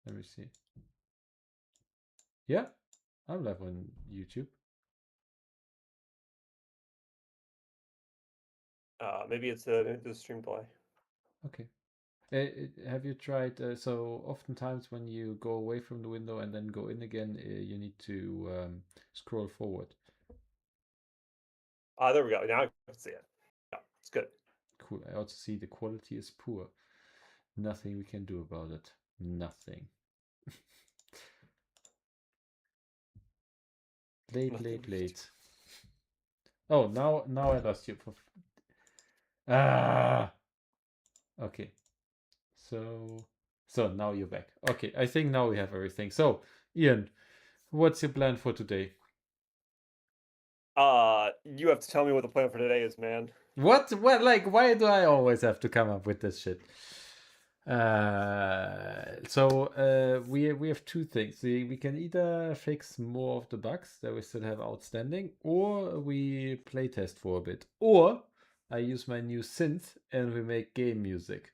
Let me see. Yeah, I'm live on YouTube. Maybe it's the stream delay. Okay. Have you tried? So oftentimes when you go away from the window and then go in again, you need to scroll forward. There we go. Now I can see it. Yeah, it's good. Cool. I also see the quality is poor. Nothing we can do about it. Nothing. Late. Oh, now I lost you. Ah. Okay. So now you're back. Okay, I think now we have everything. So, Ian, what's your plan for today? You have to tell me what the plan for today is, man. What? Like, why do I always have to come up with this shit? We have two things. We can either fix more of the bugs that we still have outstanding, or we playtest for a bit, or I use my new synth and we make game music.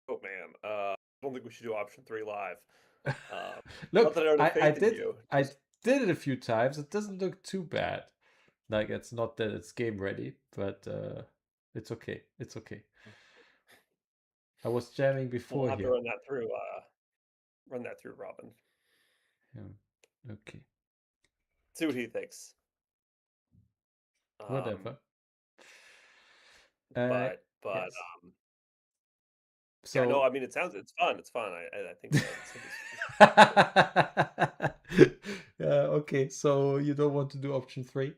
Oh man, I don't think we should do option 3 live. Look, Not that I don't have I faith in did you. I did it a few times. It doesn't look too bad. Like, it's not that it's game ready, but it's okay. It's okay. I was jamming We'll before have to here. run that through. Run that through, Robin. Yeah. Okay. See what he thinks. Whatever. But Yes. yeah, no. So I mean, it's fun. It's fun. I think the synth yeah, okay. So you don't want to do option 3?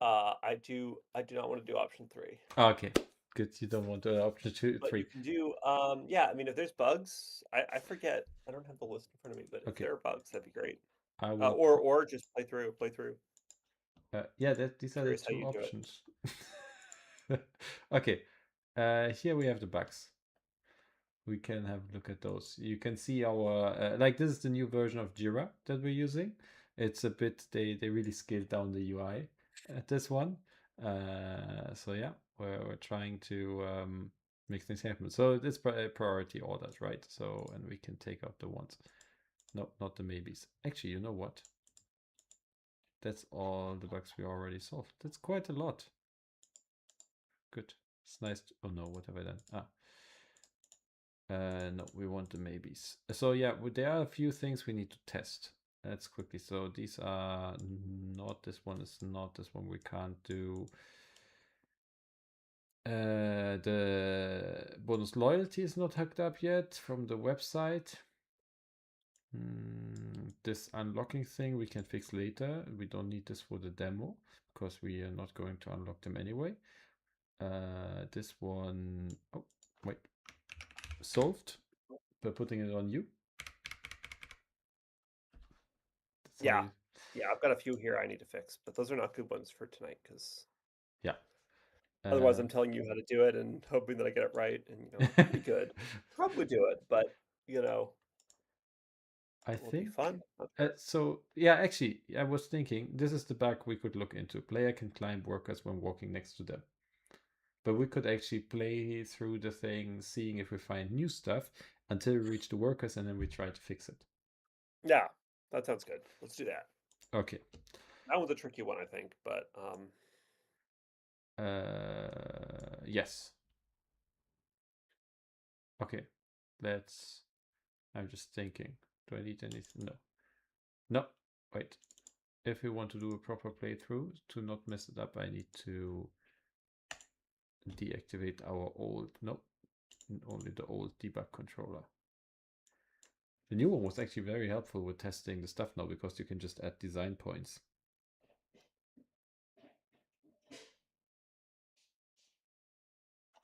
I do not want to do option 3. Okay. Good. You don't want to do option 2, But you 3. can do, yeah. I mean, if there's bugs, I forget. I don't have the list in front of me, but if Okay. there are bugs, that'd be great. I will Or just play through. yeah, these are the Curious how two you do it. options. Okay. Here we have the bugs. We can have a look at those. You can see our like, this is the new version of Jira that we're using. It's a bit, they really scaled down the UI at this one. So yeah, we're trying to make things happen. So it's priority orders, right? So, and we can take out the ones, not the maybes. Actually, you know what? That's all the bugs we already solved. That's quite a lot. Good. It's nice. Oh no, what have I done? No, we want the maybes. So yeah, there are a few things we need to test. Let's quickly. So these are not, this one is not, this one we can't do. The bonus loyalty is not hooked up yet from the website. This unlocking thing we can fix later. We don't need this for the demo because we are not going to unlock them anyway. This one, oh wait, solved by putting it on you. Yeah, yeah. I've got a few here I need to fix, but those are not good ones for tonight because Yeah. otherwise I'm telling you how to do it and hoping that I get it right, and pretty good. Probably do it, but you know, I will it be think fun? Not sure. so. Yeah, actually, I was thinking this is the bug we could look into. Player can climb workers when walking next to them. But we could actually play through the thing, seeing if we find new stuff until we reach the workers, and then we try to fix it. Yeah, that sounds good. Let's do that. Okay. That was a tricky one, I think, but Yes. Okay. Let's. I'm just thinking. Do I need anything? No. No. Wait. If we want to do a proper playthrough to not mess it up, I need to deactivate our old. No. Only the old debug controller. The new one was actually very helpful with testing the stuff now because you can just add design points.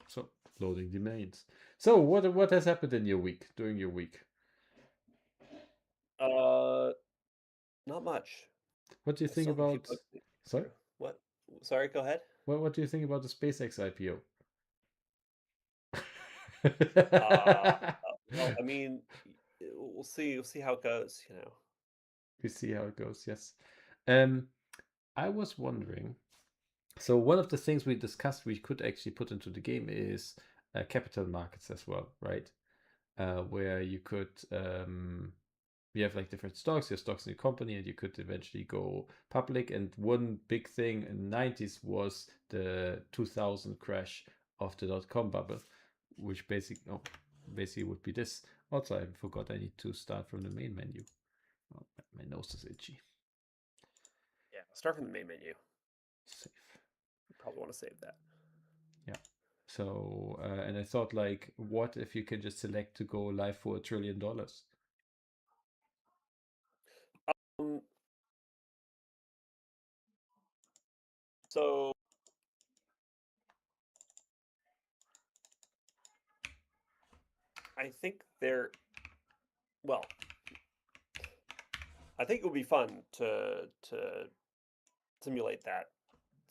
So, loading domains. So, what has happened in your week, during your week? not much. What do you I think still have a few about, bugs to get sorry? through. What? Sorry, go ahead. What do you think about the SpaceX IPO? Well, I mean, we'll see. We'll see how it goes. We see how it goes, yes. Um, I was wondering, so one of the things we discussed we could actually put into the game is capital markets as well, right? Where you could you have like different stocks, your stocks in your company, and you could eventually go public. And one big thing in the 90s was the 2000 crash of the dot-com bubble, which basically would be this. Also, I forgot I need to start from the main menu. Oh, my nose is itchy. Yeah, start from the main menu. Save. You probably want to save that. Yeah. So, and I thought, like, what if you can just select to go live for $1 trillion? Um, so I think well, I think it would be fun to simulate that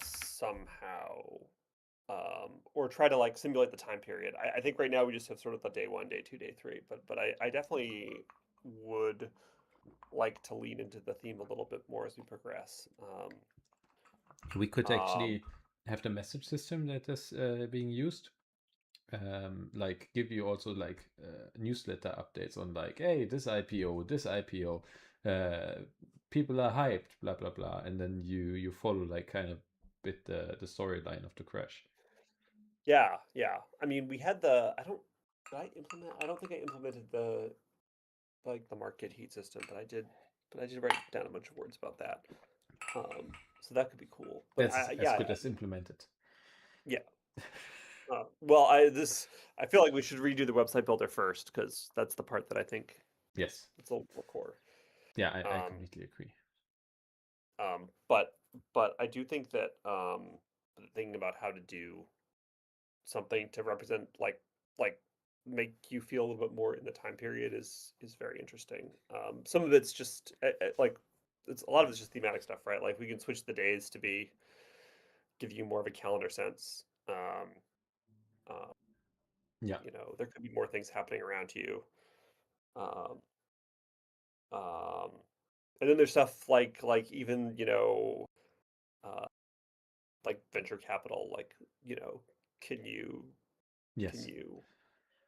somehow, or try to like simulate the time period. I think right now we just have sort of the day one, day two, day three, but I definitely would like to lean into the theme a little bit more as we progress. We could Um, actually have the message system that is being used. Like give you also like newsletter updates on like, hey, this IPO, people are hyped, blah blah blah, and then you follow like kind of bit the storyline of the crash. yeah, yeah. I mean, we had the did I implement? I don't think I implemented the like the market heat system, but I did write down a bunch of words about that. So that could be cool. But That's as yeah, good as implemented. yeah. Well, I feel like we should redo the website builder first because that's the part that I think Yes. it's a little more core. Yeah, I Um, completely agree. but I do think that thinking about how to do something to represent like make you feel a little bit more in the time period is very interesting. Some of it's just like it's a lot of it's just thematic stuff, right? Like we can switch the days to be give you more of a calendar sense. Uh, Yeah. there could be more things happening around you. Um, um, and then there's stuff like even uh, like venture capital, like can you can Yes. you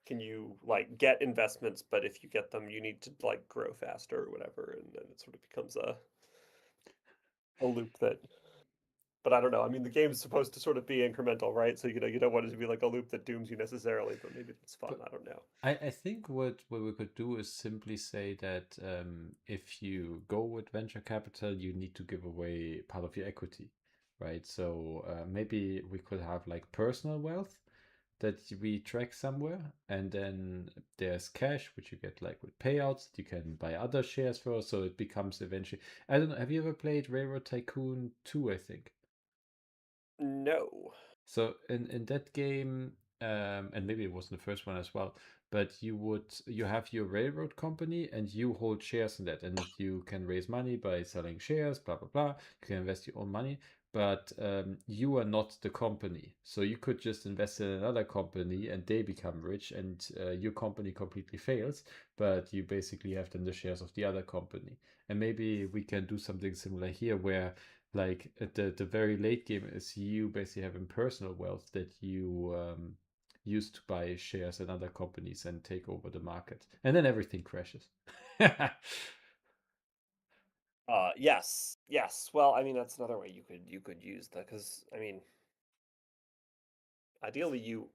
can you like get investments, but if you get them, you need to like grow faster or whatever, and then it sort of becomes a loop that. But I don't know. I mean, the game's supposed to sort of be incremental, right? So you don't want it to be like a loop that dooms you necessarily, but maybe it's fun. But I don't know. I think what we could do is simply say that if you go with venture capital, you need to give away part of your equity, right? So maybe we could have like personal wealth that we track somewhere, and then there's cash which you get like with payouts that you can buy other shares for. So it becomes eventually. I don't know. Have you ever played Railroad Tycoon 2? I think. No. So in that game, and maybe it was in the first one as well, but you have your railroad company and you hold shares in that, and you can raise money by selling shares, blah blah blah. You can invest your own money, but you are not the company. So you could just invest in another company and they become rich, and your company completely fails, but you basically have then the shares of the other company. And maybe we can do something similar here where like at the very late game is you basically having personal wealth that you use to buy shares in other companies and take over the market, and then everything crashes. Yes, yes. Well, I mean, that's another way you could use that because I mean, ideally you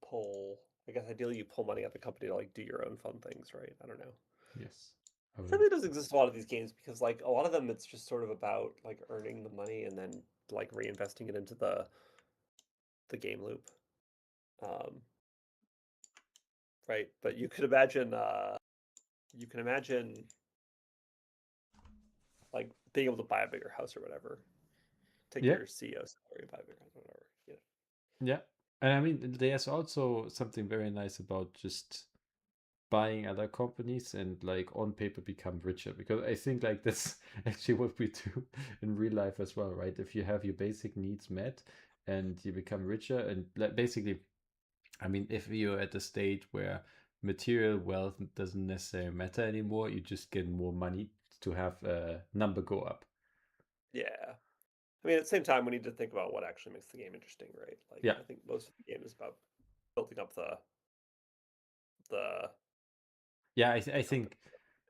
pull. I guess ideally you pull money out of the company to like do your own fun things, right? I don't know. Yes, I I will. think it does exist a lot of these games because like a lot of them it's just sort of about like earning the money and then like reinvesting it into the game loop. Um, right? But you can imagine like being able to buy a bigger house or whatever. Take Yeah, your CEO salary and buy a bigger house or whatever. yeah, and I mean there's also something very nice about just buying other companies and like on paper become richer, because I think like that's actually what we do in real life as well, right? If you have your basic needs met and you become richer, and like basically, I mean, if you're at a state where material wealth doesn't necessarily matter anymore, you just get more money to have a number go up. Yeah. I mean, at the same time, we need to think about what actually makes the game interesting, right? Like, Yeah. I think most of the game is about building up the Yeah, I company. think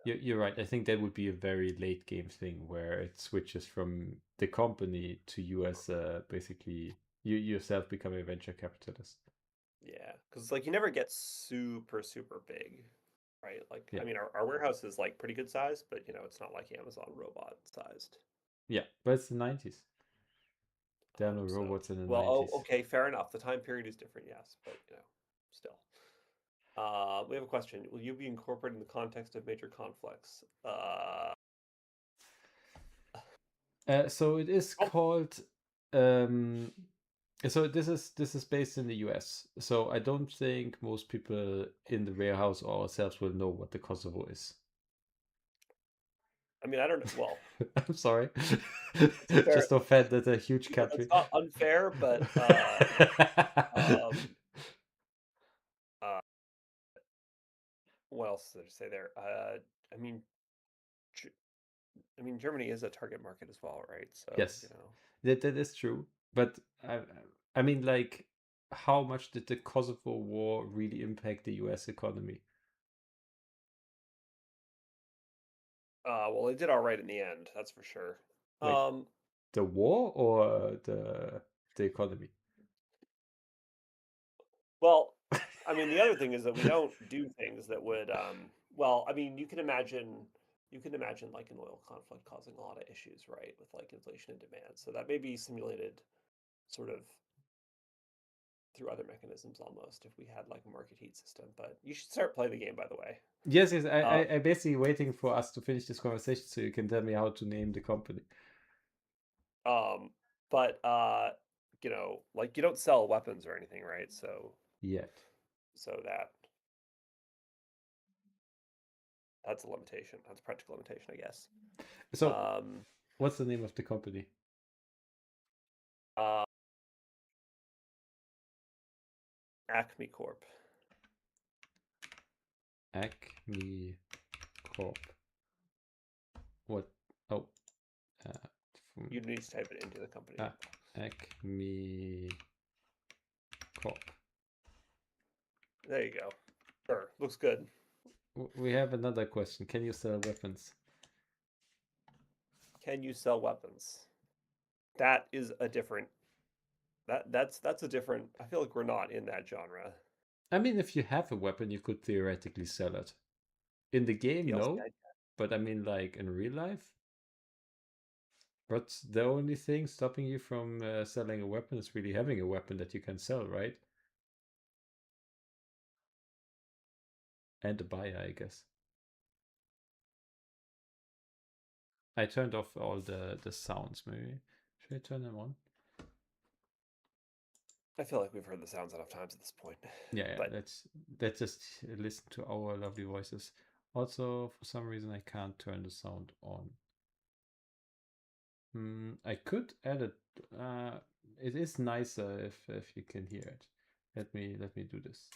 you're right. I think that would be a very late game thing where it switches from the company to you as basically you yourself becoming a venture capitalist. Yeah, because like you never get super big, right? Like, Yeah, I mean, our warehouse is like pretty good size, but it's not like Amazon robot sized. yeah, but it's the 90s. There are no So, robots in the well, oh, 90s. okay, fair enough. The time period is different, yes, but still. We have a question. Will you be incorporated in the context of major conflicts? So it is Oh, called. So this is based in the US. So I don't think most people in the warehouse or ourselves will know what the Kosovo is. I mean, I don't know. Well, I'm sorry. that's a fair. Just offended a huge That's country. not unfair, but um, uh, what else did I say there? I mean, Ge- I mean, Germany is a target market as well, right? So, Yes, that is true. But I mean, like, how much did the Kosovo War really impact the US economy? well, they did all right in the end, that's for sure. Wait, Um, the war or the economy? well, I mean, the other thing is that we don't do things that would, well, I mean, you can imagine like an oil conflict causing a lot of issues, right, with like inflation and demand. So that may be simulated sort of through other mechanisms almost if we had like a market heat system. But you should start playing the game, by the way. Yes, yes. Uh, I basically waiting for us to finish this conversation so you can tell me how to name the company. um, but like you don't sell weapons or anything, right? So Yet. so that's a limitation. That's a practical limitation, I guess. So, Um, what's the name of the company? uh, Acme Corp. Acme Corp. What? Oh, uh, from, You need to type it into the company ah, info. Acme Corp. There you go. Sure, looks good. We have another question. Can you sell weapons? Can you sell weapons? That is a different. That's a different. I feel like we're not in that genre. I mean, if you have a weapon, you could theoretically sell it. In the game, DLC. no. But I mean, like in real life, what's the only thing stopping you from selling a weapon is really having a weapon that you can sell, right? And a buyer, I guess. I turned off all the sounds, maybe. Should I turn them on? I feel like we've heard the sounds enough times at this point. Yeah, yeah. But Let's just listen to our lovely voices. Also, for some reason, I can't turn the sound on. I could add it. It is nicer if you can hear it. Let me do this.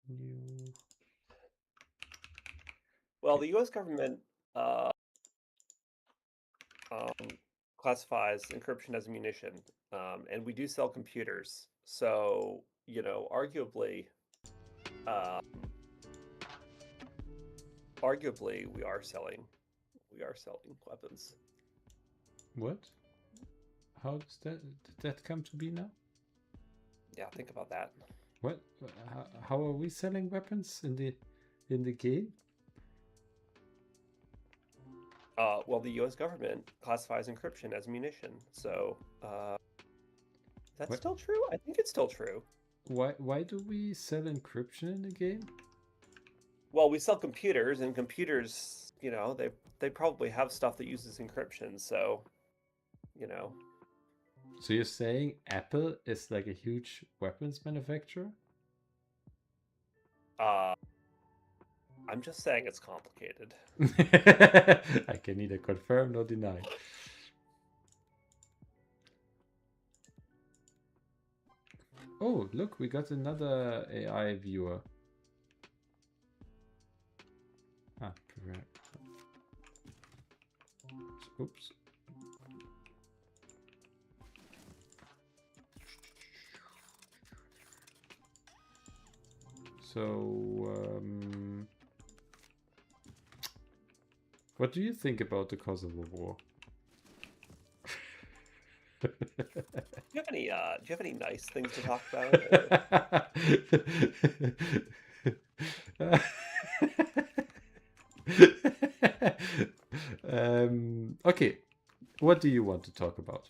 New. well, Okay. the U.S. government uh, um, classifies encryption as a munition, and we do sell computers. So um, arguably, we are selling weapons. What? How does that come to be now? Yeah, think about that. What? How are we selling weapons in the game? Well, the U.S. government classifies encryption as munition. So, that's What? still true? I think it's still true. Why do we sell encryption in the game? Well, we sell computers, and computers, they probably have stuff that uses encryption. So, you know, So you're saying Apple is like a huge weapons manufacturer? uh, I'm just saying it's complicated. I can neither confirm nor deny. Oh, look, we got another AI viewer. Ah, Oops. So, what do you think about the Kosovo War? Do you have any nice things to talk about? Okay, what do you want to talk about?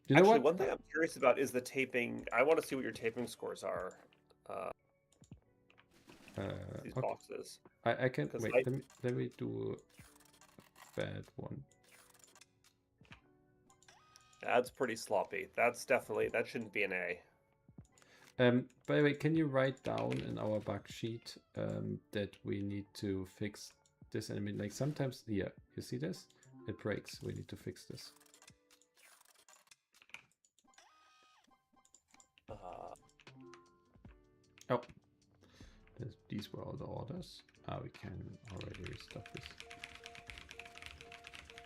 You know Actually, what? one thing I'm curious about is the taping. I want to see what your taping scores are. These Okay. boxes. I can Because wait. Let me do a bad one. That's pretty sloppy. That shouldn't be an A. By the way, can you write down in our bug sheet that we need to fix this? And I mean, like sometimes here, you see this? It breaks. We need to fix this. Oh, these were all the orders. We can already restock this.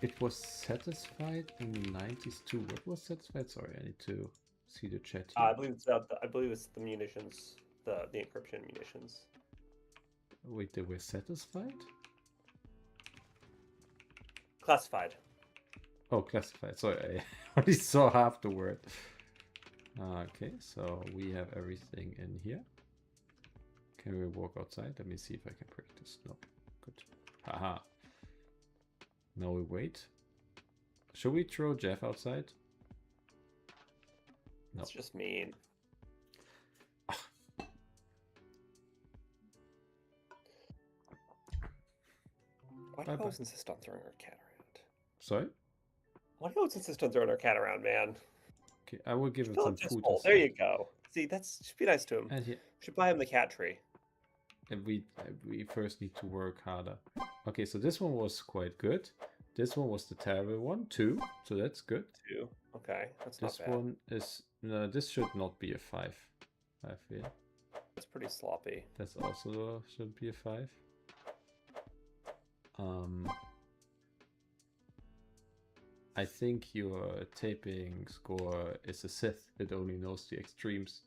It was satisfied in the 90s too. What was satisfied? Sorry, I need to see the chat here. I believe it's the munitions, the encryption munitions. Wait, they were satisfied? Classified. Oh, classified. Sorry, I only saw half the word. Okay, so we have everything in here. Can we walk outside? Let me see if I can break this. No, good. Haha. Now we wait. Should we throw Jeff outside? No. That's just mean. Why do you always insist on throwing our cat around? Sorry? Why do you always insist on throwing our cat around, man? Okay, I will give him Fill some up this food. bowl. There you go. See, should be nice to him. And here. Should buy him the cat tree. And we first need to work harder. Okay, so this one was quite good. This one was the terrible one, 2. So that's good. 2. Okay, that's this not bad. one is no. This should not be a 5. I feel. That's pretty sloppy. That's also should be a 5. I think your taping score is a Sith. It only knows the extremes.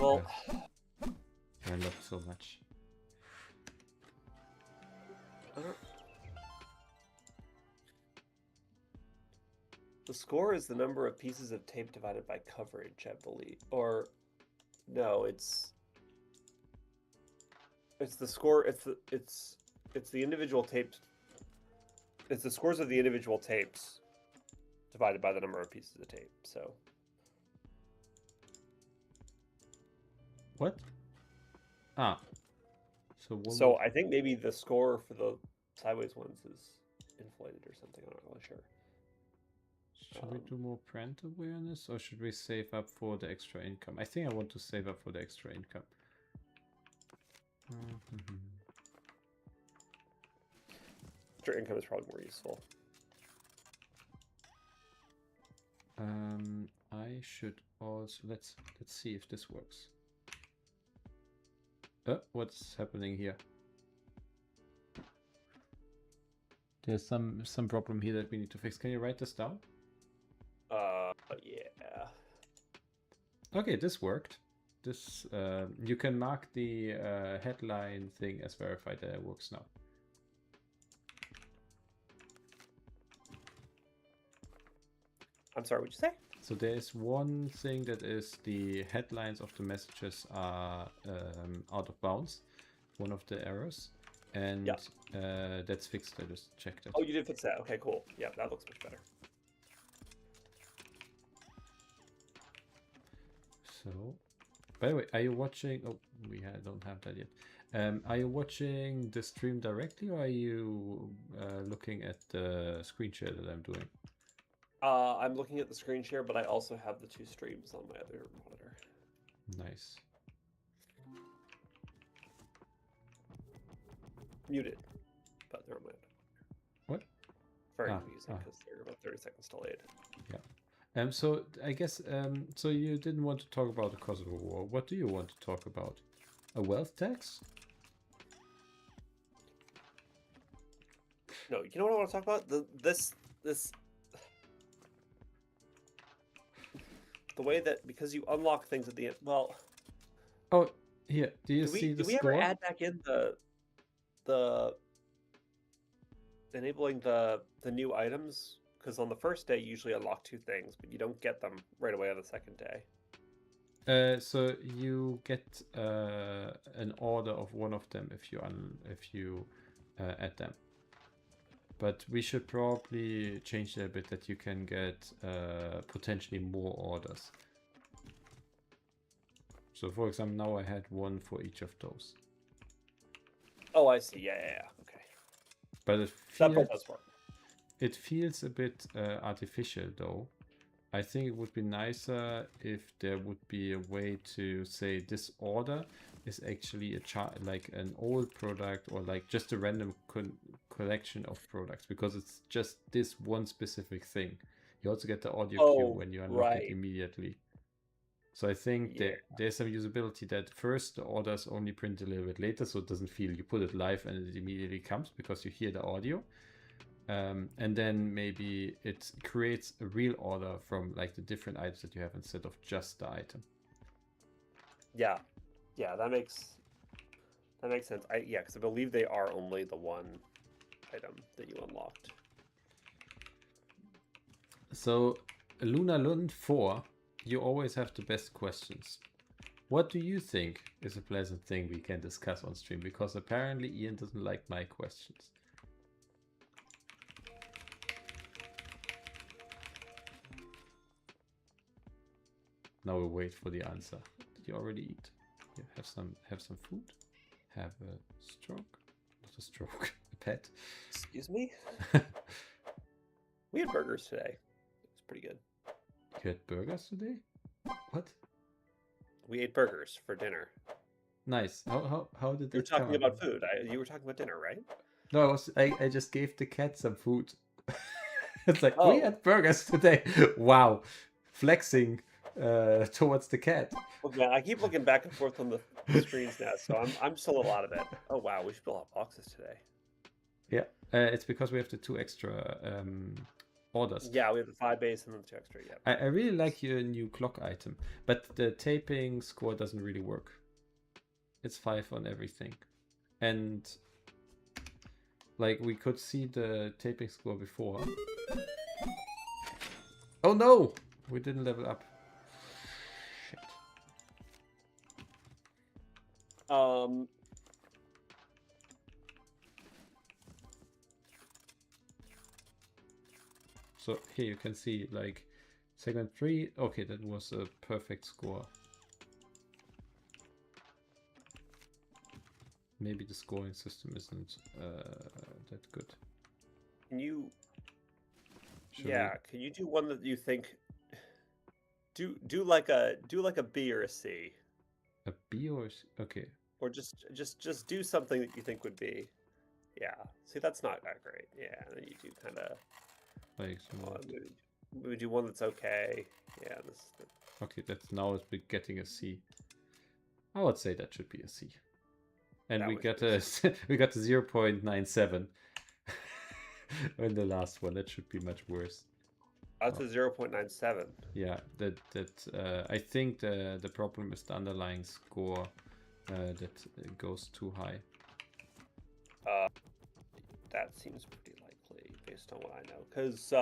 Well, not so much. The score is the number of pieces of tape divided by coverage, I believe. Or no, it's the score. It's the individual tapes. It's the scores of the individual tapes divided by the number of pieces of tape. So what? So I think maybe the score for the sideways ones is inflated or something. I'm not really sure. Should we do more brand awareness, or should we save up for the extra income? I think I want to save up for the extra income. Extra income is probably more useful. I should also let's see if this works. What's happening here? There's some problem here that we need to fix. Can you write this down? Yeah. Okay, this worked. This you can mark the headline thing as verified that it works now. I'm sorry, what'd you say? So there's one thing that is the headlines of the messages are out of bounds, one of the errors, and that's fixed. I just checked it. Oh, you did fix that. Okay, cool. Yeah, that looks much better. So, by the way, are you watching? Oh, don't have that yet. Are you watching the stream directly, or are you looking at the screen share that I'm doing? I'm looking at the screen share, but I also have the 2 streams on my other monitor. Nice. Muted, but they're on my other. What? Very confusing because they're about 30 seconds delayed. Yeah. So I guess so you didn't want to talk about the Kosovo War. What do you want to talk about? A wealth tax? No, you know what I want to talk about? This the way that because you unlock things at the end. Well, Oh, here. Do you do see the we ever score? add back in the enabling the new items? Because on the first day you usually unlock 2 things, but you don't get them right away on the second day. So you get an order of one of them if you add them. But we should probably change that a bit, that you can get potentially more orders. So for example, now I had one for each of those. Oh, I see. Yeah. Okay. But That part does work. it feels a bit artificial though. I think it would be nicer if there would be a way to say this order is actually like an old product, or like just a random collection of products, because it's just this one specific thing. You also get the audio cue Oh, when you unlock it right. immediately. So I think Yeah. there's some usability that first the orders only print a little bit later, so it doesn't feel you put it live and it immediately comes because you hear the audio. And then maybe it creates a real order from like the different items that you have instead of just the item. Yeah. That makes sense. Because I believe they are only the one item that you unlocked. So Luna Lund 4, you always have the best questions. What do you think is a pleasant thing we can discuss on stream? Because apparently Ian doesn't like my questions. Now we'll wait for the answer. Did you already eat? Yeah, have some food. Have a stroke. Not a stroke. A pet. Excuse me? We had burgers today. It's pretty good. You had burgers today? What? We ate burgers for dinner. Nice. How did You were that come talking up? about food. You were talking about dinner, right? No, I just gave the cat some food. It's like, we Oh, had burgers today. Wow. Flexing towards the cat. look, man, I keep looking back and forth on the screens now, so I'm still a little out of it. Oh wow, we should build out boxes today. Yeah, it's because we have the 2 extra orders. Yeah, we have the 5 base and the 2 extra. Yeah. I really like your new clock item, but the taping score doesn't really work. It's 5 on everything. And like we could see the taping score before. Oh no! We didn't level up. Shit. So here you can see like segment 3. Okay, that was a perfect score. Maybe the scoring system isn't that good. Can you? Should Can you do one that you think? Do like a B or a C, a B or okay? or just do something that you think would be. Yeah. See, that's not that great. Yeah, and then you do kind of. Like We do one that's okay. Yeah. Okay, that's now it's getting a C. I would say that should be a C. And we got a we got a 0.97 in the last one. That should be much worse. That's a 0.97. Yeah, that I think the problem is the underlying score that goes too high. That seems pretty likely based on what I know, because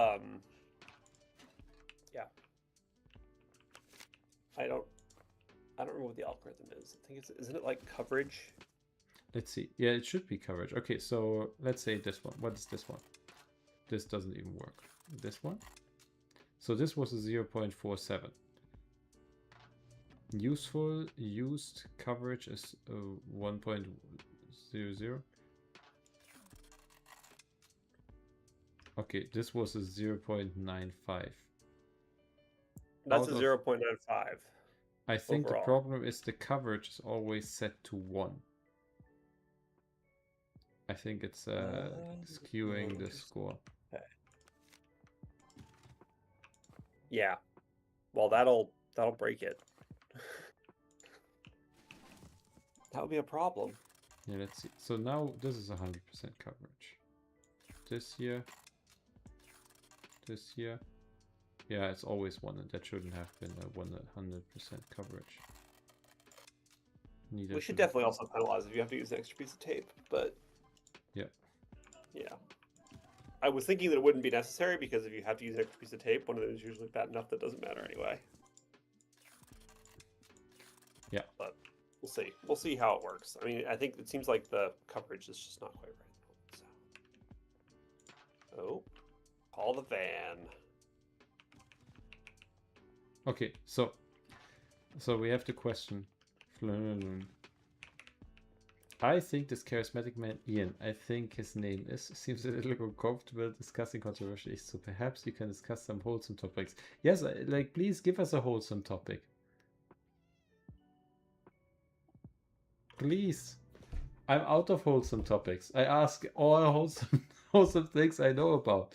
yeah, I don't remember what the algorithm is. I think isn't it like coverage? Let's see. Yeah, it should be coverage. Okay, so let's say this one. What is this one? This doesn't even work. This one? So this was a 0.47. Useful used coverage is 1.00. Okay, this was a 0.95. That's a 0.95. I think overall. the problem is the coverage is always set to 1. I think it's skewing the score. Okay. Yeah. Well, that'll break it. That would be a problem. Yeah, let's see. So now this is 100% coverage. This here. This here. Yeah, it's always one, and that shouldn't have been a 100% coverage. Neither We should should definitely also penalize if you have to use an extra piece of tape, but yeah. yeah. I was thinking that it wouldn't be necessary because if you have to use an extra piece of tape, one of them is usually bad enough that doesn't matter anyway. Yeah. But we'll see. We'll see how it works. I mean, I think it seems like the coverage is just not quite right. So. Oh, call the van. Okay, so we have the question. I think this charismatic man, Ian, I think his name is, seems a little uncomfortable discussing controversial issues, so perhaps you can discuss some wholesome topics. Yes, like, please give us a wholesome topic. Please. I'm out of wholesome topics. I ask all wholesome things I know about.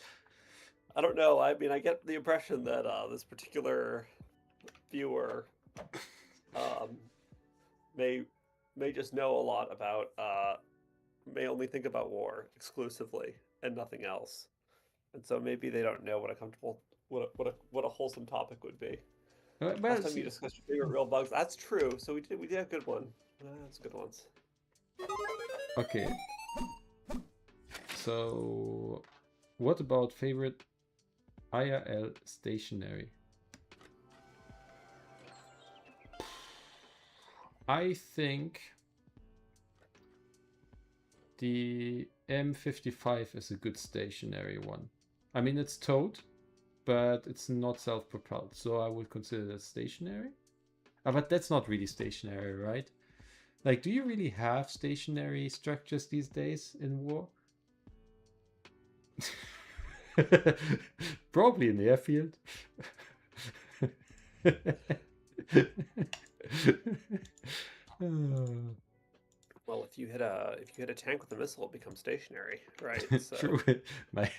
I don't know. I mean, I get the impression that this particular viewer may just know a lot about may only think about war exclusively and nothing else, and so maybe they don't know what a comfortable what a wholesome topic would be. Well, Last time you discussed your favorite real bugs, that's true. So we did a good one. That's good ones. Okay. So, what about favorite IRL stationery? I think the M55 is a good stationary one. I mean, it's towed, but it's not self-propelled, so I would consider that stationary. But that's not really stationary, right? Like, do you really have stationary structures these days in war? Probably in the airfield. Well, if you hit a tank with a missile, it becomes stationary, right? So. True. My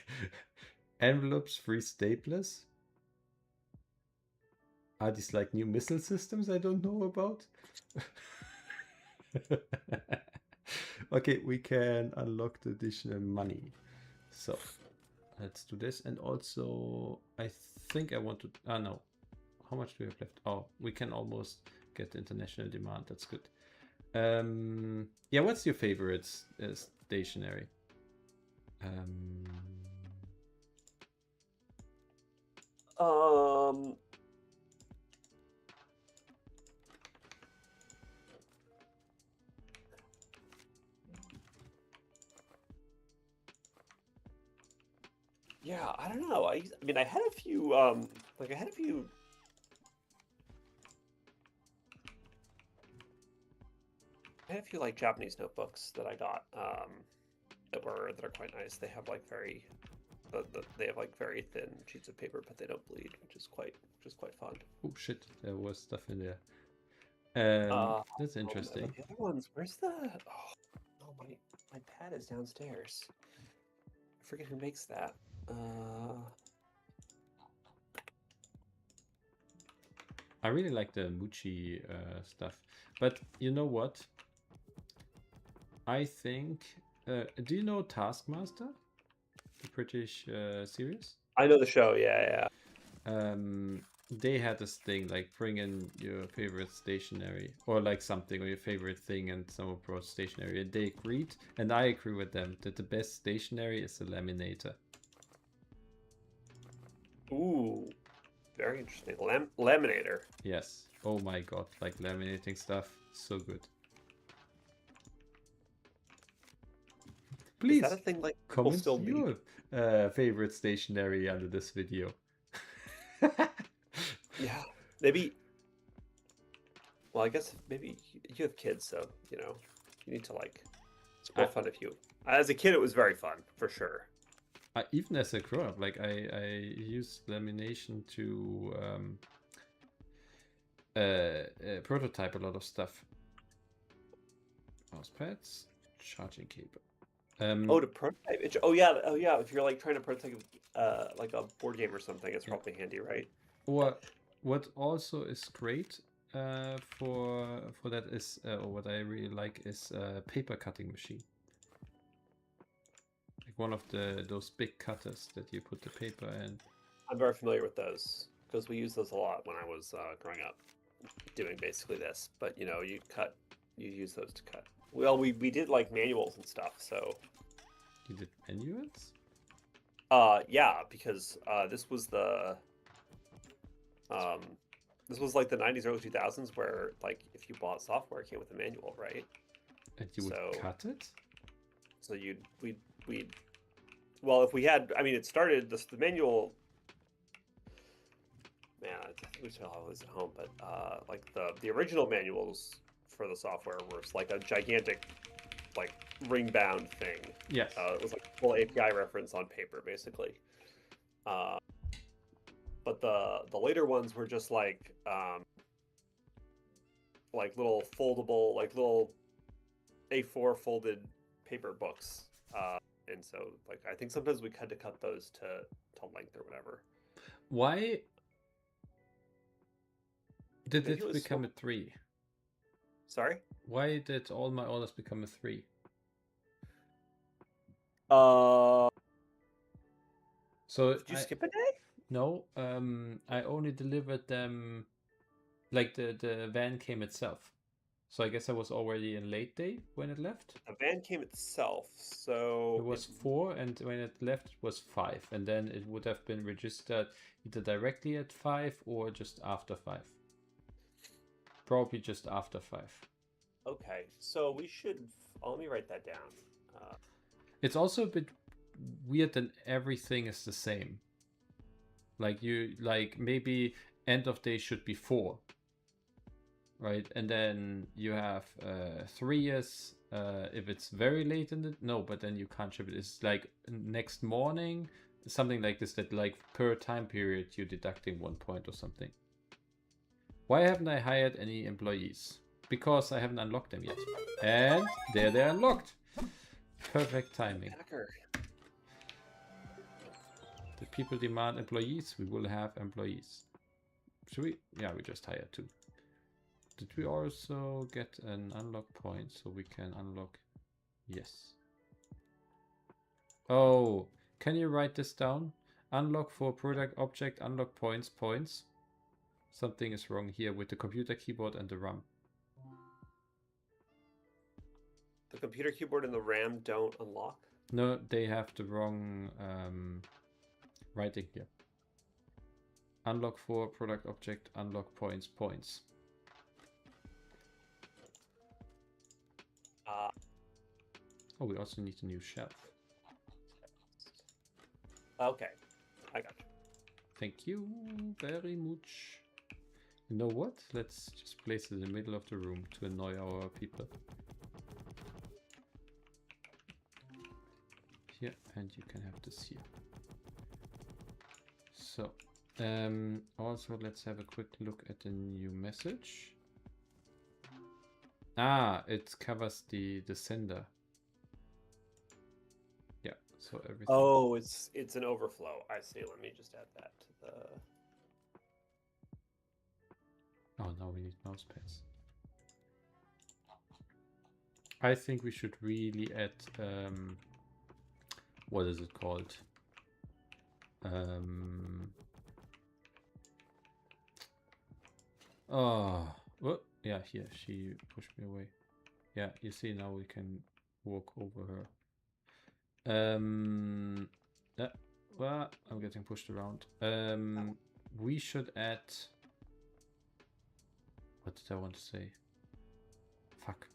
envelopes, free staplers. Are these like new missile systems I don't know about? Okay, we can unlock the additional money. So let's do this. And also, I think I want to. No. How much do we have left? Oh, we can almost get international demand. That's good. Yeah, what's your favorite stationery? Yeah, I don't know. I mean, I had a few like Japanese notebooks that I got that are quite nice. They have like very very thin sheets of paper, but they don't bleed, which is quite fun. Oh shit, there was stuff in there. That's interesting. The other ones, where's the? Oh, my pad is downstairs. I forget who makes that. I really like the Muchi stuff, but you know what? I think. Do you know Taskmaster, the British series? I know the show. Yeah. They had this thing like bring in your favorite stationery or like something or your favorite thing, and someone brought stationery, and they agreed, and I agree with them that the best stationery is a laminator. Ooh, very interesting. Laminator. Yes. Oh my god, like laminating stuff, so good. Please, is that a thing like comment still your favorite stationery under this video. Yeah, maybe. Well, I guess maybe you have kids, so you know you need to like. It's more fun if you. As a kid, it was very fun for sure. Even as a grown-up, like I use lamination to prototype a lot of stuff. Mouse pads, charging cable. To prototype. Oh yeah. If you're like trying to prototype like a board game or something, it's probably handy, right? What also is great for that is, or what I really like is a paper cutting machine. Like one of those big cutters that you put the paper in. I'm very familiar with those because we used those a lot when I was growing up, doing basically this. But you use those to cut. Well, we did like manuals and stuff. So You did manuals? yeah, because um, this was like the 90s, early 2000s, where like if you bought software, it came with a manual, right? And you would So cut it? so we'd well, if we had, I mean, it started the manual. Man, I think we still have this at home, but like the original manuals for the software were like a gigantic like ring bound thing. Yes. It was like a full API reference on paper, basically. Uh, but the later ones were just like little foldable, like little A4 folded paper books. And so like I think sometimes we had to cut those to length or whatever. Why did Maybe it it was become a 3? sorry. Why did all my orders become a 3? Uh, So did you skip a day? no, I only delivered them like the van came itself. So I guess I was already in late day when it left. The van came itself, It so was 4, and when it left it was 5, and then it would have been registered either directly at 5 or just after 5. Probably just after 5. okay. So we should. Let me write that down. It's also a bit weird that everything is the same. Like maybe end of day should be 4, right? And then you have 3 years if it's very late in the no, but then you can't ship it. It's like next morning, something like this, that like per time period you're deducting 1 point or something. Why haven't I hired any employees? Because I haven't unlocked them yet. And there they're unlocked. Perfect timing. Hacker. The people demand employees, we will have employees. Should we? Yeah, we just hired 2. Did we also get an unlock point so we can unlock? Yes. Oh, can you write this down? Unlock for product object, unlock points. Something is wrong here with the computer keyboard and the RAM. The computer keyboard and the RAM don't unlock. No, they have the wrong writing here. Unlock for product object, unlock points. Oh, we also need a new shelf. Okay, I got you. Thank you very much. You know what? Let's just place it in the middle of the room to annoy our people. Here, and you can have this here. So, also let's have a quick look at the new message. Ah, it covers the sender. Yeah, so everything. Oh, it's an overflow. I see. Let me just add that to the. Oh, now we need mouse pads. I think we should really add what is it called? Oh, well, yeah, here she pushed me away. Yeah, you see, now we can walk over her. Yeah, well, I'm getting pushed around. We should add. What did I want to say? Fuck.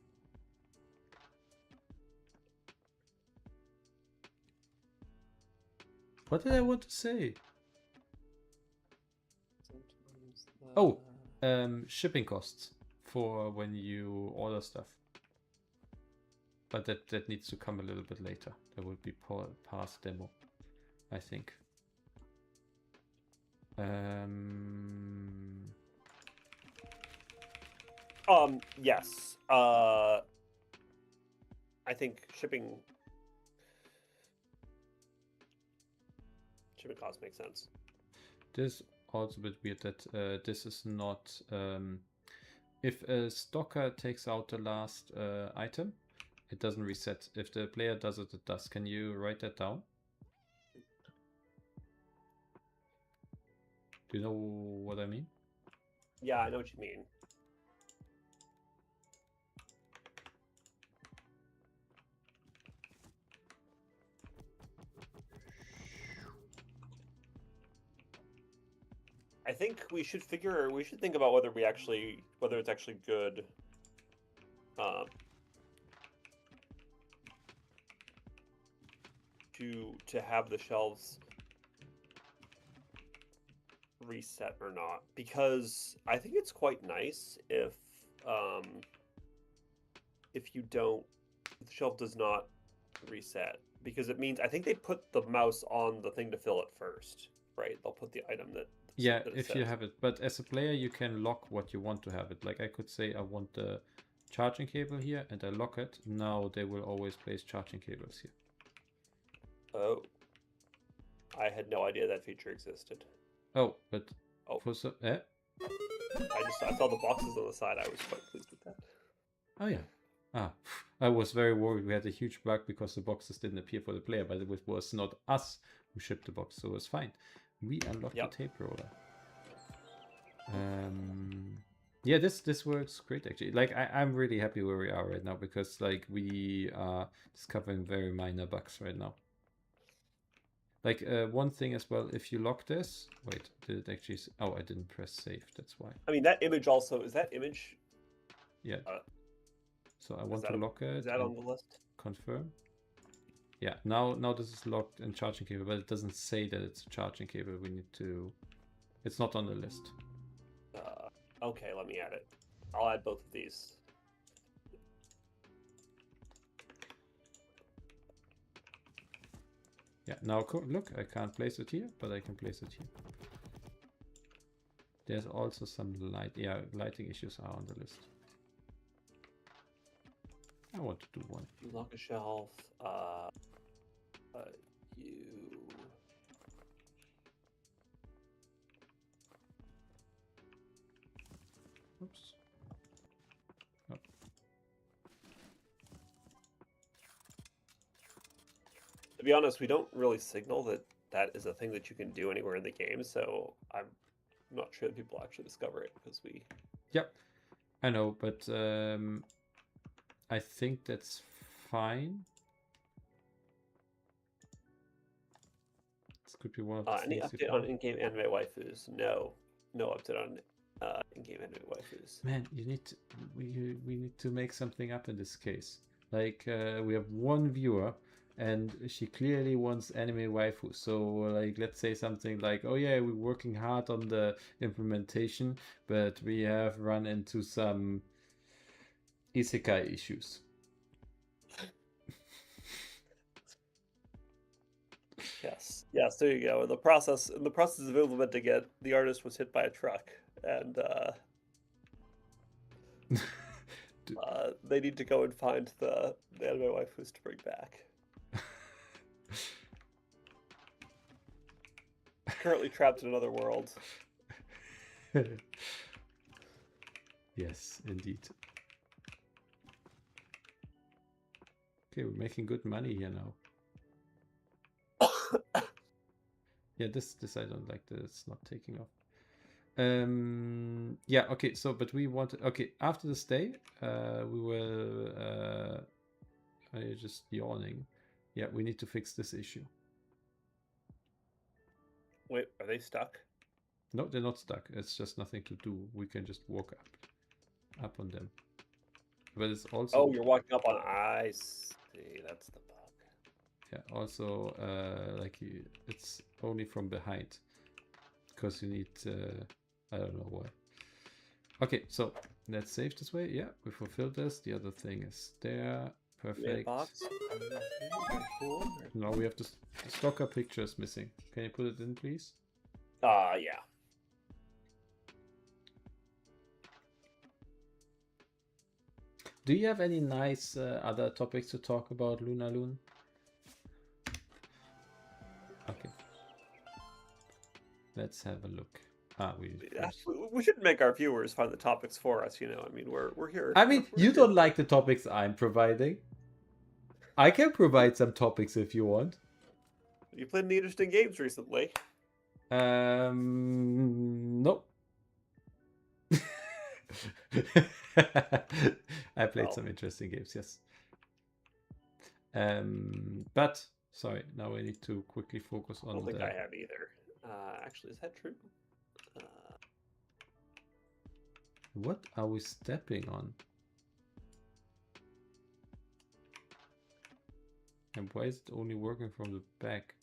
What did I want to say? Oh, shipping costs for when you order stuff. But that needs to come a little bit later. That would be past demo, I think. Yes. I think shipping costs make sense. There's also a bit weird that this is not... if a stalker takes out the last item, it doesn't reset. If the player does it, it does. Can you write that down? Do you know what I mean? Yeah, I know what you mean. I think we should think about whether it's actually good. To have the shelves reset or not, because I think it's quite nice if the shelf does not reset, because it means I think they put the mouse on the thing to fill it first, right? They'll put the item that Yeah, that it if says. you have it. But as a player, you can lock what you want to have it. Like I could say I want the charging cable here, and I lock it. Now they will always place charging cables here. Oh, I had no idea that feature existed. Oh, but for some, I saw the boxes on the side. I was quite pleased with that. Oh yeah. I was very worried. We had a huge bug because the boxes didn't appear for the player, but it was not us who shipped the box, so it was fine. We unlocked the tape roller. Yeah, this works great actually. Like I'm really happy where we are right now, because like we are discovering very minor bugs right now. Like one thing as well, if you lock this, wait, did it actually? Oh, I didn't press save. That's why. I mean, that image also is that image. Yeah. So I want to lock it. Is that on the list? Confirm. Yeah. Now this is locked and charging cable, but it doesn't say that it's a charging cable. We need to. It's not on the list. Okay, let me add it. I'll add both of these. Yeah, now look, I can't place it here, but I can place it here. There's also some lighting issues are on the list. I want to do one. You lock a shelf, Oops. Oh. To be honest, we don't really signal that is a thing that you can do anywhere in the game, so I'm not sure that people actually discover it because we... Yep, I know, but I think that's fine. This could be one of the any update on in-game anime waifus? No update on in-game anime waifus. Man, we need to make something up in this case. Like we have one viewer, and she clearly wants anime waifu. So like, let's say something like, oh yeah, we're working hard on the implementation, but we have run into some isekai issues. Yes, there you go. In the process of implementing it, the artist was hit by a truck, and they need to go and find the anime waifus to bring back. Currently trapped in another world. Yes, indeed. Okay, we're making good money here now. Yeah, this I don't like that it's not taking off. Yeah, okay, so but we want after this day, we will I'm just yawning. Yeah, we need to fix this issue. Wait, are they stuck? No, they're not stuck. It's just nothing to do. We can just walk up on them. But it's also... Oh, you're walking up on... I see, that's the bug. Yeah, also like it's only from behind, because you need I don't know why. Okay, so let's save this way. Yeah, we fulfilled this. The other thing is there. Perfect. Box. Now we have the stalker pictures missing. Can you put it in, please? Yeah. Do you have any nice other topics to talk about, Luna Loon? Okay. Let's have a look. We shouldn't make our viewers find the topics for us, you know. I mean, we're here. I mean, we're you here don't like the topics I'm providing. I can provide some topics if you want. You played any interesting games recently? Nope. I played some interesting games, yes. But sorry, now I need to quickly focus on. I don't think I have either. Actually, is that true? What are we stepping on? And why is it only working from the back?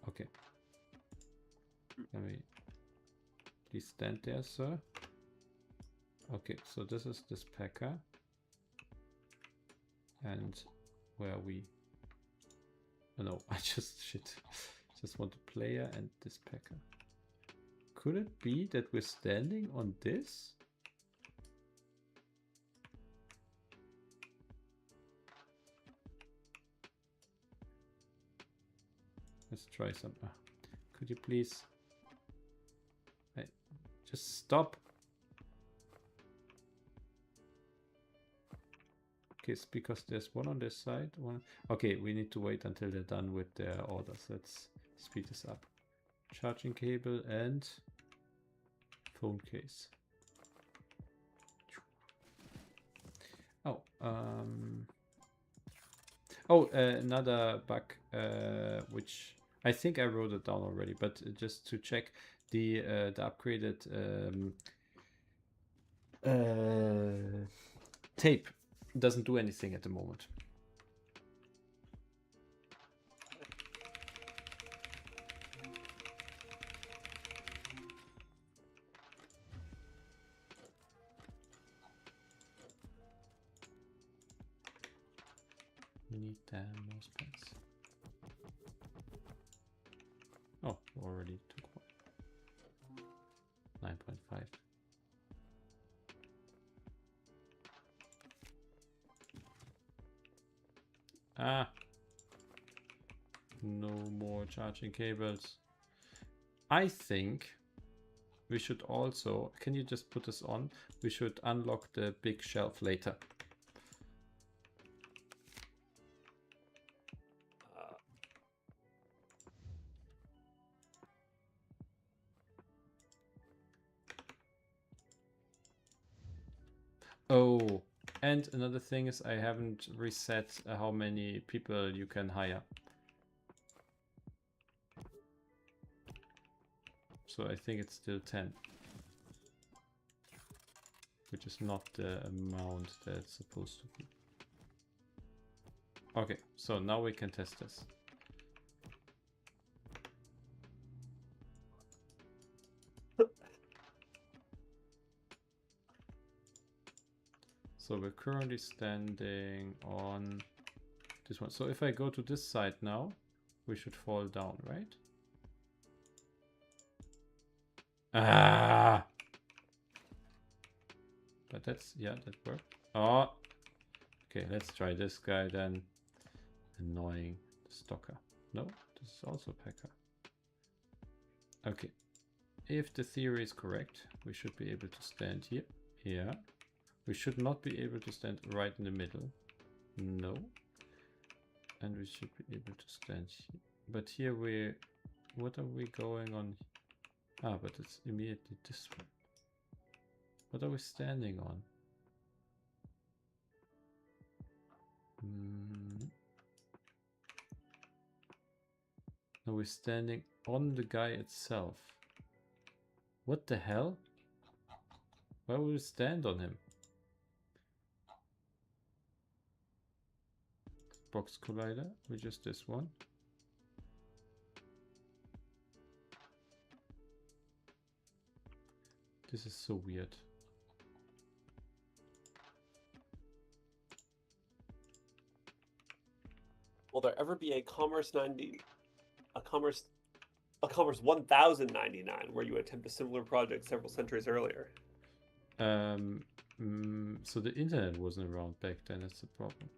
Okay. Let me please stand there, sir. Okay, so this is this packer. And where we... Oh no, I just want a player and this packer. Could it be that we're standing on this? Let's try some. Could you please... just stop. Okay, it's because there's one on this side. One. Okay, we need to wait until they're done with their orders. Let's speed this up. Charging cable and phone case. Oh, another bug, which I think I wrote it down already, but just to check, the upgraded tape doesn't do anything at the moment. We need mouse pads. Oh, already took one. 9.5. No more charging cables. I think we should also, can you just put this on? We should unlock the big shelf later. Oh, and another thing is I haven't reset how many people you can hire. So I think it's still 10. Which is not the amount that it's supposed to be. Okay, so now we can test this. So we're currently standing on this one. So if I go to this side now, we should fall down, right? Ah! But that's, yeah, that worked. Oh! Okay, let's try this guy then. Annoying stalker. No, this is also packer. Okay. If the theory is correct, we should be able to stand here. Yeah. We should not be able to stand right in the middle. No. And we should be able to stand here. But here we... What are we going on? Ah, but it's immediately this one. What are we standing on? No, we're standing on the guy itself. What the hell? Why would we stand on him? Box collider, which is this one. This is so weird. Will there ever be a Commerce 1099 where you attempt a similar project several centuries earlier? So the internet wasn't around back then, that's the problem.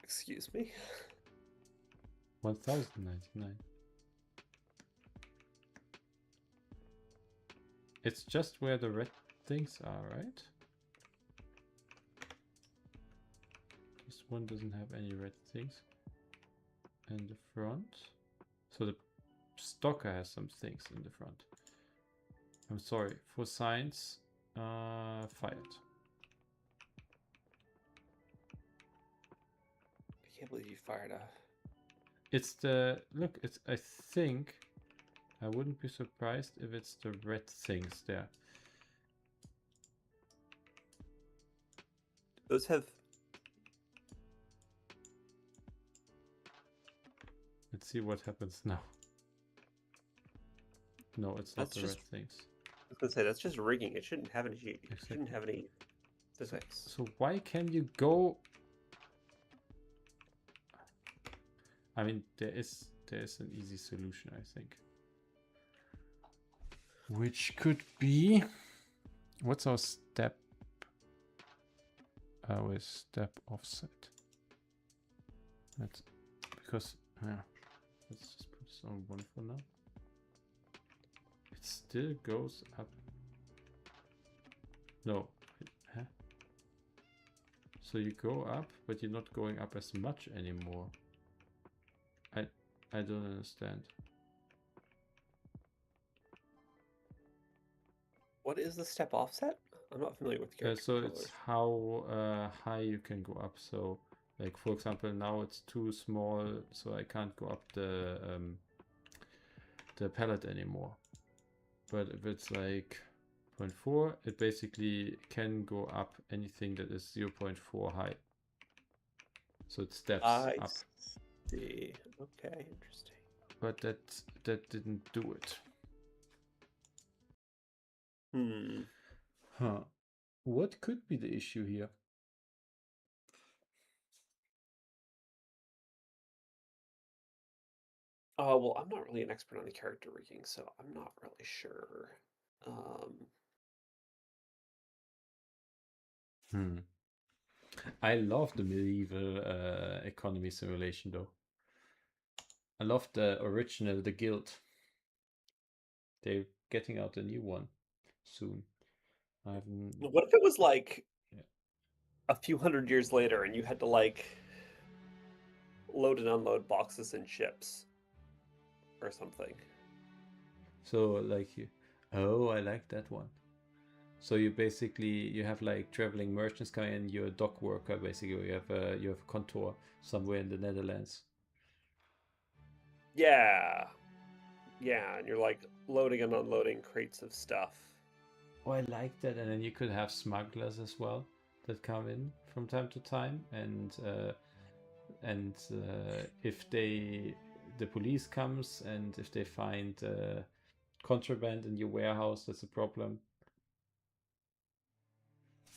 Excuse me? 1099. It's just where the red things are, right? This one doesn't have any red things. And the front. So the Stocker has some things in the front. I'm sorry. For signs, fired. I can't believe you fired a. It's the look. It's I think I wouldn't be surprised if it's the red things there. Those have. Let's see what happens now. No, it's not That's the just. red things. I was gonna say that's just rigging. It shouldn't have any. It Exactly. shouldn't have any physics. So why can you go? I mean, there is an easy solution, I think. Which could be, what's our step? Our step offset. That's because let's just put this on 1 for now. It still goes up. No. Huh? So you go up, but you're not going up as much anymore. I don't understand. What is the step offset? I'm not familiar with character So controllers. it's how high you can go up. So like for example, now it's too small, so I can't go up the palette anymore. But if it's like 0.4, it basically can go up anything that is 0.4 high. So it steps I up. see. Okay, interesting. But that didn't do it. Huh. What could be the issue here? Oh, well, I'm not really an expert on the character rigging, so I'm not really sure. I love the medieval economy simulation though. I love the original, the Guild. They're getting out a new one soon. What if it was like Yeah. a few hundred years later and you had to like load and unload boxes and ships or something? So like you, oh, I like that one. So you basically you have like traveling merchants coming in. You're a dock worker basically. You have a contour somewhere in the Netherlands. Yeah. Yeah, and you're like loading and unloading crates of stuff. Oh, I like that. And then you could have smugglers as well that come in from time to time, and if the police comes and if they find contraband in your warehouse, that's a problem.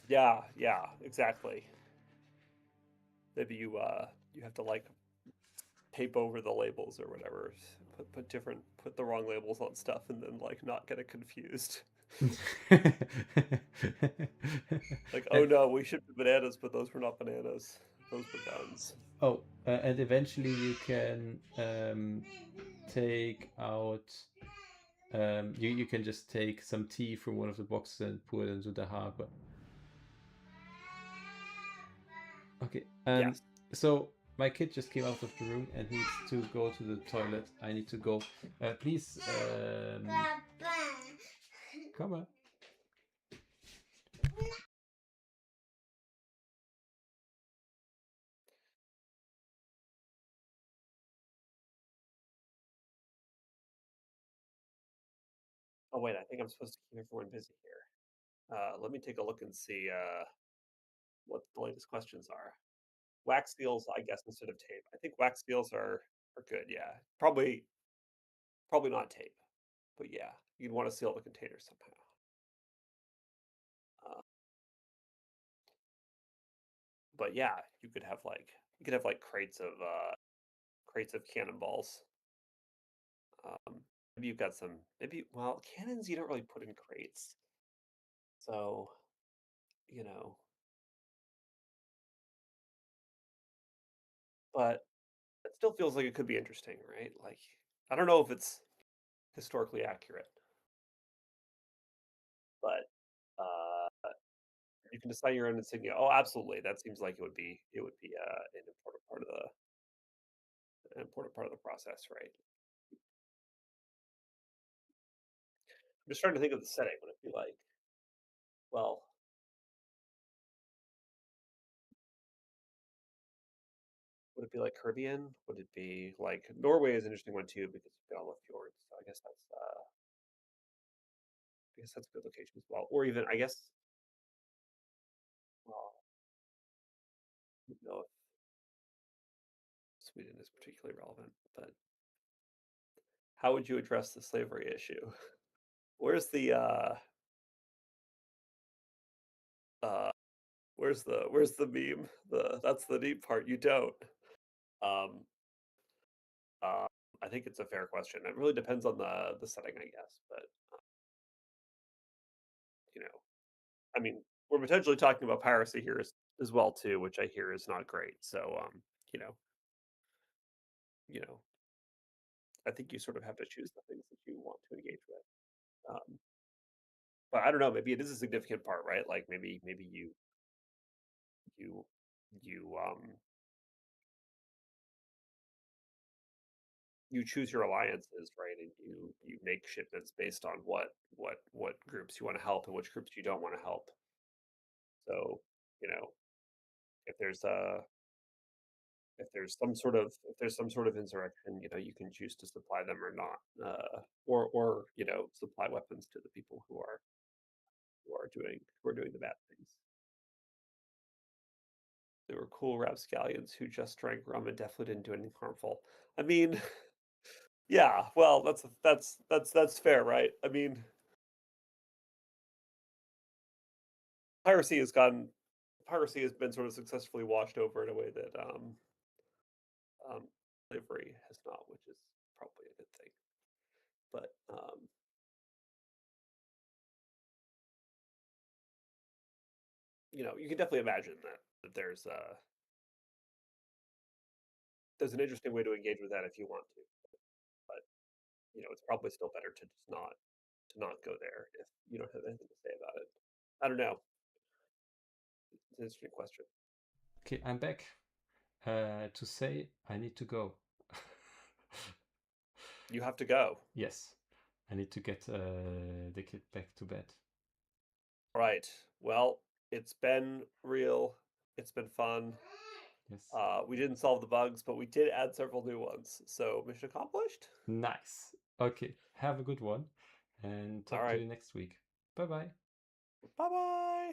Yeah, yeah, exactly. Maybe you have to like tape over the labels or whatever. Put the wrong labels on stuff and then like not get it confused. Like, oh And no, we shipped bananas, but those were not bananas. Those were guns. and eventually you can take out you can just take some tea from one of the boxes and pour it into the harbor. Okay. Yes. So my kid just came out of the room and needs to go to the toilet. I need to go. Please, come on. Oh wait, I think I'm supposed to keep everyone busy here. Let me take a look and see what the latest questions are. Wax seals, I guess, instead of tape. I think wax seals are good. Yeah, probably not tape, but yeah, you'd want to seal the container somehow. Uh, but yeah, you could have like crates of cannonballs. Maybe you've got some. Maybe well, cannons you don't really put in crates, so you know. But still feels like it could be interesting, right? Like, I don't know if it's historically accurate, but you can decide your own insignia. Oh, absolutely. That seems like it would be an important part of the process, right? I'm just trying to think of the setting. Would it be like, well, would it be like Caribbean? Would it be like Norway is an interesting one too because you've got all the fjords. So I guess that's a good location as well. Or even I guess, well, I don't know if Sweden is particularly relevant, but how would you address the slavery issue? Where's the uh where's the meme? That's the neat part. You don't. Um, uh, I think it's a fair question. It really depends on the setting, I guess. But you know, I mean, we're potentially talking about piracy here as well too, which I hear is not great. So you know, you know, I think you sort of have to choose the things that you want to engage with. But I don't know. Maybe it is a significant part, right? Like maybe you you you choose your alliances, right? And you make shipments based on what groups you want to help and which groups you don't want to help. So, you know, if there's a if there's some sort of insurrection, you can choose to supply them or not, or supply weapons to the people who are doing the bad things. They were cool rapscallions who just drank rum and definitely didn't do anything harmful. I mean, yeah, well, that's fair, right? I mean, piracy has gotten piracy has been sort of successfully washed over in a way that um, slavery has not, which is probably a good thing. But you can definitely imagine that there's an interesting way to engage with that if you want to. But it's probably still better to not go there if you don't have anything to say about it. I don't know. It's an interesting question. Okay, I'm back to say I need to go. You have to go. Yes, I need to get the kid back to bed. All right. Well, it's been real. It's been fun. Yes. We didn't solve the bugs, but we did add several new ones. So mission accomplished. Nice. Okay, have a good one and All talk to right. you next week. Bye bye. Bye bye.